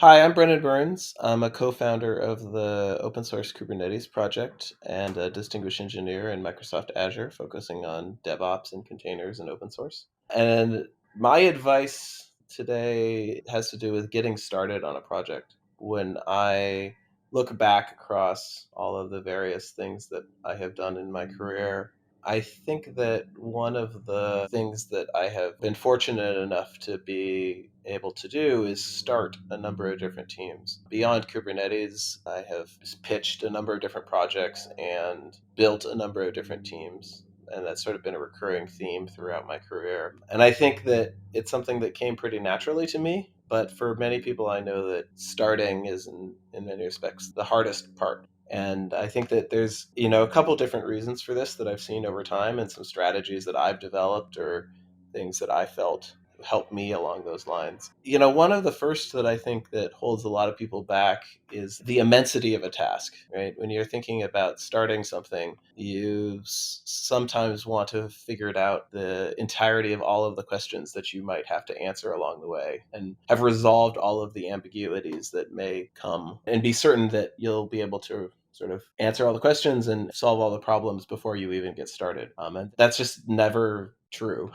Hi, I'm Brennan Burns. I'm a co-founder of the open source Kubernetes project and a distinguished engineer in Microsoft Azure, focusing on DevOps and containers and open source. And my advice today has to do with getting started on a project. When I look back across all of the various things that I have done in my career, I think that one of the things that I have been fortunate enough to be able to do is start a number of different teams. Beyond Kubernetes, I have pitched a number of different projects and built a number of different teams. And that's sort of been a recurring theme throughout my career. And I think that it's something that came pretty naturally to me. But for many people, I know that starting is, in many respects, the hardest part. And I think that there's, a couple different reasons for this that I've seen over time and some strategies that I've developed or things that I felt helped me along those lines. One of the first that I think that holds a lot of people back is the immensity of a task, right? When you're thinking about starting something, you sometimes want to figure it out the entirety of all of the questions that you might have to answer along the way and have resolved all of the ambiguities that may come and be certain that you'll be able to sort of answer all the questions and solve all the problems before you even get started. And that's just never true.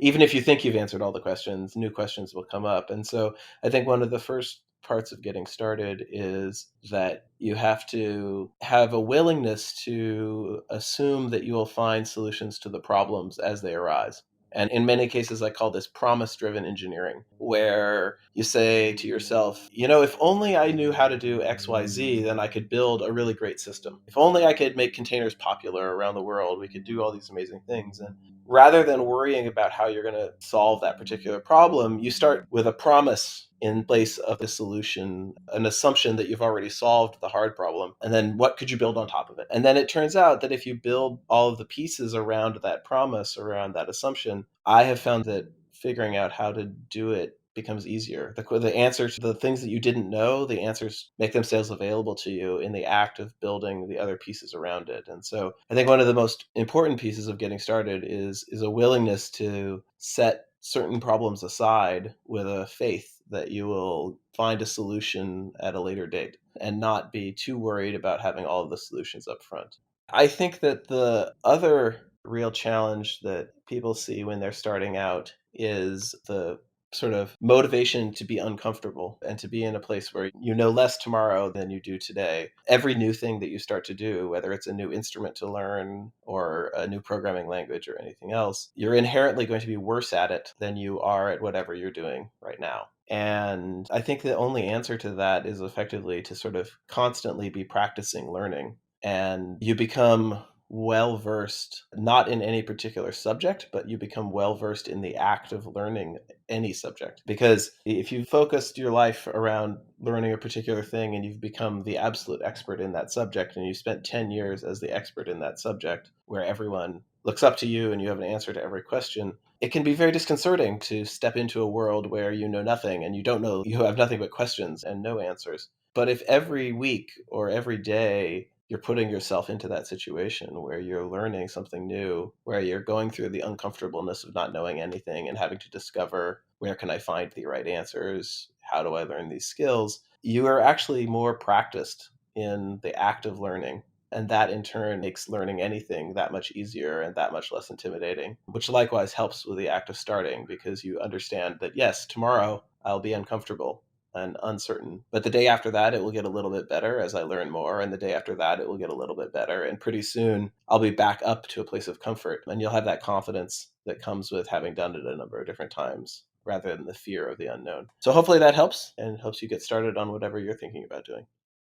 Even if you think you've answered all the questions, new questions will come up. And so I think one of the first parts of getting started is that you have to have a willingness to assume that you will find solutions to the problems as they arise. And in many cases, I call this promise driven engineering, where you say to yourself, if only I knew how to do XYZ, then I could build a really great system. If only I could make containers popular around the world, we could do all these amazing things. And rather than worrying about how you're going to solve that particular problem, you start with a promise in place of the solution, an assumption that you've already solved the hard problem. And then what could you build on top of it? And then it turns out that if you build all of the pieces around that promise, around that assumption, I have found that figuring out how to do it becomes easier. The answer to the things that you didn't know, the answers make themselves available to you in the act of building the other pieces around it. And so I think one of the most important pieces of getting started is a willingness to set certain problems aside with a faith that you will find a solution at a later date and not be too worried about having all of the solutions up front. I think that the other real challenge that people see when they're starting out is the sort of motivation to be uncomfortable and to be in a place where you know less tomorrow than you do today. Every new thing that you start to do, whether it's a new instrument to learn or a new programming language or anything else, you're inherently going to be worse at it than you are at whatever you're doing right now. And I think the only answer to that is effectively to sort of constantly be practicing learning. And you become well versed, not in any particular subject, but you become well versed in the act of learning any subject. Because if you've focused your life around learning a particular thing and you've become the absolute expert in that subject and you spent 10 years as the expert in that subject where everyone looks up to you and you have an answer to every question, it can be very disconcerting to step into a world where you know nothing and you don't know, you have nothing but questions and no answers. But if every week or every day you're putting yourself into that situation where you're learning something new, where you're going through the uncomfortableness of not knowing anything and having to discover where can I find the right answers? How do I learn these skills? You are actually more practiced in the act of learning. And that in turn makes learning anything that much easier and that much less intimidating, which likewise helps with the act of starting because you understand that, yes, tomorrow I'll be uncomfortable and uncertain. But the day after that, it will get a little bit better as I learn more. And the day after that, it will get a little bit better. And pretty soon, I'll be back up to a place of comfort. And you'll have that confidence that comes with having done it a number of different times rather than the fear of the unknown. So hopefully that helps and helps you get started on whatever you're thinking about doing.